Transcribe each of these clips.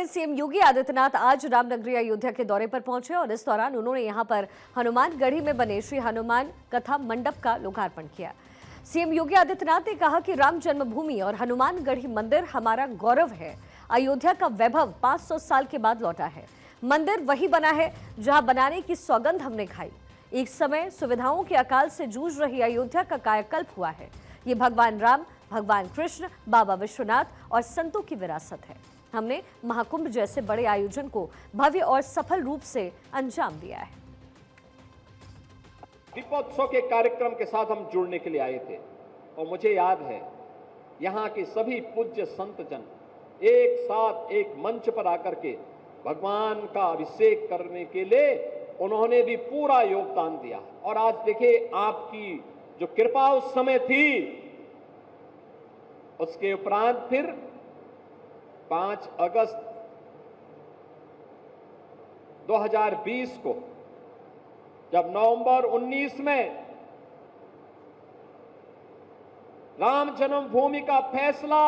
CM Yogi Adityanath आज रामनगरी अयोध्या के दौरे पर पहुंचे और इस दौरान उन्होंने यहां पर हनुमानगढ़ी में बने श्री हनुमान कथा मंडप का लोकार्पण किया। सीएम योगी आदित्यनाथ ने कहा कि राम जन्मभूमि और हनुमानगढ़ी मंदिर हमारा गौरव है। अयोध्या का वैभव 500 साल के बाद लौटा है। मंदिर वही बना है जहां बनाने की सौगंध हमने खाई। एक समय सुविधाओं के अकाल से जूझ रही अयोध्या का कायाकल्प हुआ है। ये भगवान राम, भगवान कृष्ण, बाबा विश्वनाथ और संतों की विरासत है। हमने महाकुंभ जैसे बड़े आयोजन को भव्य और सफल रूप से अंजाम दिया है। दीपोत्सव के कार्यक्रम के साथ हम जुड़ने के लिए आए थे और मुझे याद है यहाँ के सभी पूज्य संत जन एक साथ एक मंच पर आकर के भगवान का अभिषेक करने के लिए उन्होंने भी पूरा योगदान दिया। और आज देखिए आपकी जो कृपा उस समय थी, उसके उपरांत फिर 5 अगस्त 2020 को जब नवंबर 19 में राम जन्मभूमि का फैसला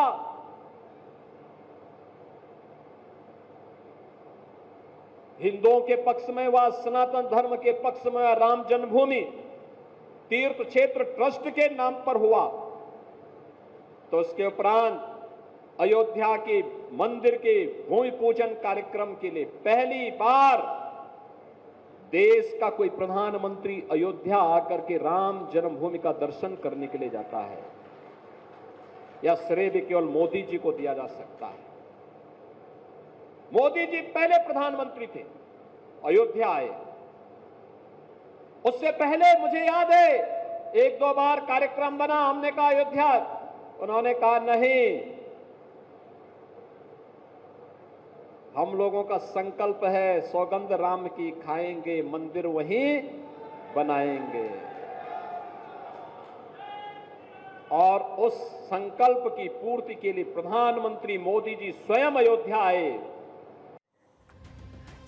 हिंदुओं के पक्ष में व सनातन धर्म के पक्ष में राम जन्मभूमि तीर्थ क्षेत्र ट्रस्ट के नाम पर हुआ, तो उसके उपरांत अयोध्या के मंदिर के भूमि पूजन कार्यक्रम के लिए पहली बार देश का कोई प्रधानमंत्री अयोध्या आकर के राम जन्मभूमि का दर्शन करने के लिए जाता है। यह श्रेय भी केवल मोदी जी को दिया जा सकता है। मोदी जी पहले प्रधानमंत्री थे, अयोध्या आए। उससे पहले मुझे याद है 1-2 बार कार्यक्रम बना, हमने कहा अयोध्या, उन्होंने कहा नहीं, हम लोगों का संकल्प है सौगंध राम की खाएंगे, मंदिर वहीं बनाएंगे। और उस संकल्प की पूर्ति के लिए प्रधानमंत्री मोदी जी स्वयं अयोध्या आए।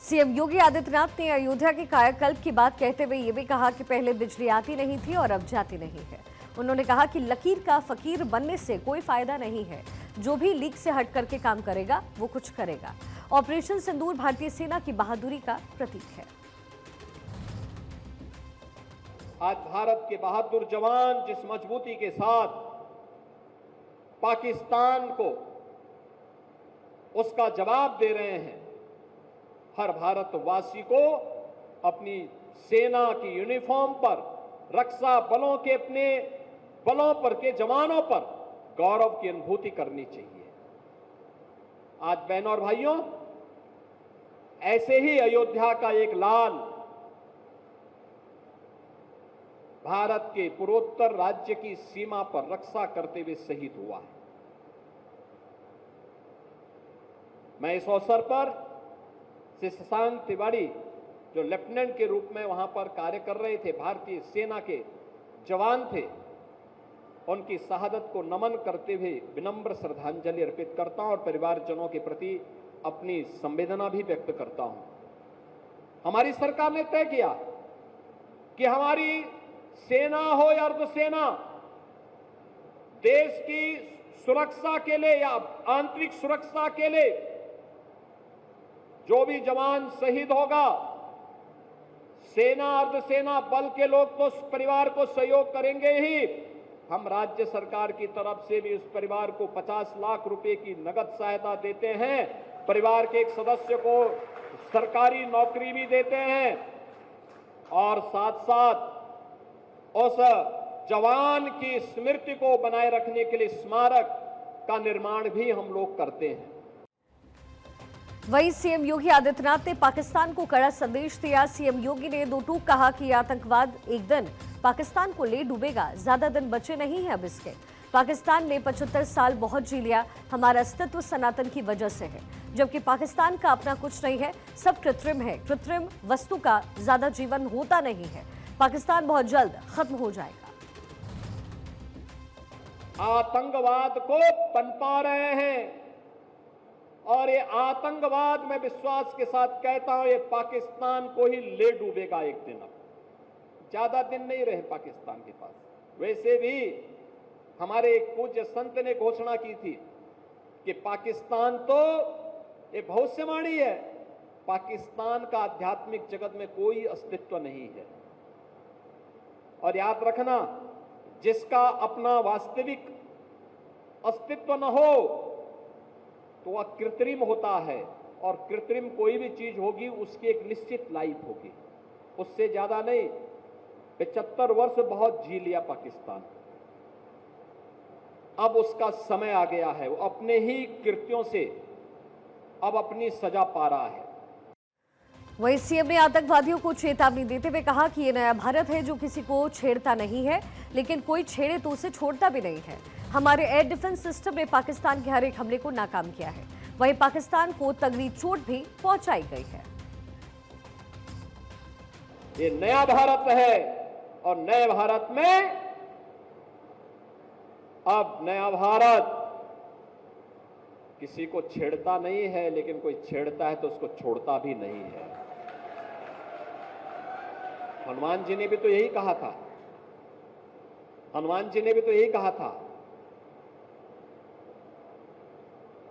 सीएम योगी आदित्यनाथ ने अयोध्या के कायाकल्प की बात कहते हुए ये भी कहा कि पहले बिजली आती नहीं थी और अब जाती नहीं है। उन्होंने कहा कि लकीर का फकीर बनने से कोई फायदा नहीं है। जो भी लीक से हट करके काम करेगा वो कुछ करेगा। ऑपरेशन सिंदूर भारतीय सेना की बहादुरी का प्रतीक है। आज भारत के बहादुर जवान जिस मजबूती के साथ पाकिस्तान को उसका जवाब दे रहे हैं, हर भारतवासी को अपनी सेना की यूनिफॉर्म पर, रक्षा बलों के अपने बलों पर के जवानों पर गौरव की अनुभूति करनी चाहिए। आज बहनों और भाइयों, ऐसे ही अयोध्या का एक लाल भारत के पूर्वोत्तर राज्य की सीमा पर रक्षा करते हुए शहीद हुआ है। मैं इस अवसर पर श्री शशांक तिवारी, जो लेफ्टिनेंट के रूप में वहां पर कार्य कर रहे थे, भारतीय सेना के जवान थे, उनकी शहादत को नमन करते हुए विनम्र श्रद्धांजलि अर्पित करता हूं और परिवारजनों के प्रति अपनी संवेदना भी व्यक्त करता हूं। हमारी सरकार ने तय किया कि हमारी सेना हो या अर्धसेना, देश की सुरक्षा के लिए या आंतरिक सुरक्षा के लिए जो भी जवान शहीद होगा, सेना अर्धसेना बल के लोग तो उस परिवार को सहयोग करेंगे ही, हम राज्य सरकार की तरफ से भी उस परिवार को 50 लाख रुपए की नगद सहायता देते हैं। परिवार के एक सदस्य को सरकारी नौकरी भी देते हैं और साथ साथ उस जवान की स्मृति को बनाए रखने के लिए स्मारक का निर्माण भी हम लोग करते हैं। वहीं सीएम योगी आदित्यनाथ ने पाकिस्तान को कड़ा संदेश दिया। सीएम योगी ने दो टूक कहा कि आतंकवाद एक दिन पाकिस्तान को ले डूबेगा, ज्यादा दिन बचे नहीं है अब इसके। पाकिस्तान ने 75 साल बहुत जी लिया, हमारा अस्तित्व सनातन की वजह से है, जबकि पाकिस्तान का अपना कुछ नहीं है, सब कृत्रिम है। कृत्रिम वस्तु का ज्यादा जीवन होता नहीं है। पाकिस्तान बहुत जल्द खत्म हो जाएगा। आतंकवाद को पनपा रहे हैं और ये आतंकवाद, मैं विश्वास के साथ कहता हूं, ये पाकिस्तान को ही ले डूबेगा एक दिन। अब ज्यादा दिन नहीं रहे पाकिस्तान के पास। वैसे भी हमारे एक पूज्य संत ने घोषणा की थी कि पाकिस्तान तो ये भविष्यवाणी है। पाकिस्तान का आध्यात्मिक जगत में कोई अस्तित्व नहीं है। और याद रखना, जिसका अपना वास्तविक अस्तित्व न हो तो वह कृत्रिम होता है, और कृत्रिम कोई भी चीज होगी उसकी एक निश्चित लाइफ होगी, उससे ज्यादा नहीं। 75 वर्ष बहुत जी लिया पाकिस्तान, अब उसका समय आ गया है। वो अपने ही कृत्यों से अब अपनी सजा पा रहा है। वहीं सीएम ने आतंकवादियों को चेतावनी देते हुए कहा कि ये नया भारत है जो किसी को छेड़ता नहीं है, लेकिन कोई छेड़े तो उसे छोड़ता भी नहीं है। हमारे एयर डिफेंस सिस्टम ने पाकिस्तान के हर एक हमले को नाकाम किया है। वहीं पाकिस्तान को तगड़ी चोट भी पहुंचाई गई है। ये नया भारत है, और नए भारत में अब नया भारत किसी को छेड़ता नहीं है, लेकिन कोई छेड़ता है तो उसको छोड़ता भी नहीं है। हनुमान जी ने भी तो यही कहा था। हनुमान जी ने भी तो यही कहा था।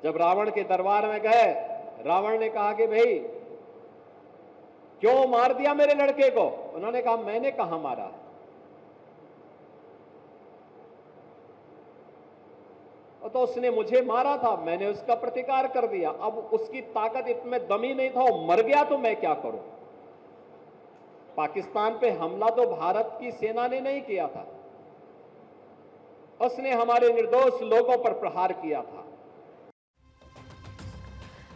जब रावण के दरबार में गए, रावण ने कहा कि भाई क्यों मार दिया मेरे लड़के को? उन्होंने कहा मैंने कहां मारा। तो उसने मुझे मारा था, मैंने उसका प्रतिकार कर दिया। अब उसकी ताकत इतने दमी नहीं था, वो मर गया तो मैं क्या करूं? पाकिस्तान पे हमला तो भारत की सेना ने नहीं किया था, उसने हमारे निर्दोष लोगों पर प्रहार किया था।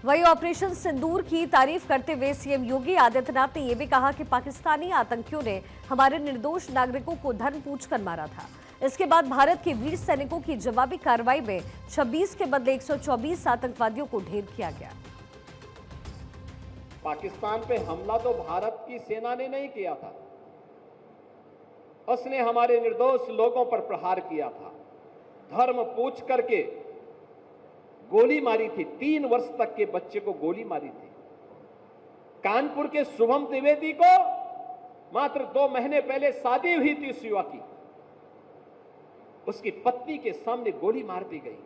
वहीं ऑपरेशन सिंदूर की तारीफ करते हुए सीएम योगी आदित्यनाथ ने यह भी कहा कि पाकिस्तानी आतंकियों ने हमारे निर्दोष नागरिकों को धर्म पूछकर मारा था। इसके बाद भारत के वीर सैनिकों की जवाबी कार्रवाई में 26 के बदले 124 आतंकवादियों को ढेर किया गया। पाकिस्तान पे हमला तो भारत की सेना ने नहीं किया था, उसने हमारे निर्दोष लोगों पर प्रहार किया था। धर्म पूछ करके गोली मारी थी, 3 वर्ष तक के बच्चे को गोली मारी थी। कानपुर के शुभम द्विवेदी को मात्र 2 महीने पहले शादी हुई थी उस युवा की, उसकी पत्नी के सामने गोली मार दी गई।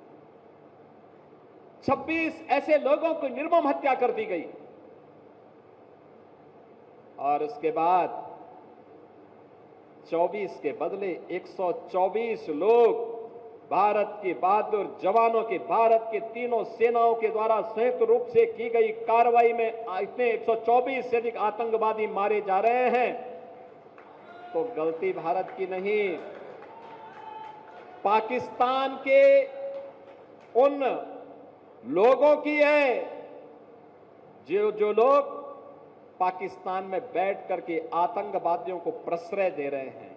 26 ऐसे लोगों को निर्मम हत्या कर दी गई। और उसके बाद 24 के बदले 124 लोग भारत के बहादुर जवानों के, भारत के तीनों सेनाओं के द्वारा संयुक्त रूप से की गई कार्रवाई में इतने 124 से अधिक आतंकवादी मारे जा रहे हैं। तो गलती भारत की नहीं, पाकिस्तान के उन लोगों की है जो लोग पाकिस्तान में बैठ करके आतंकवादियों को प्रश्रय दे रहे हैं।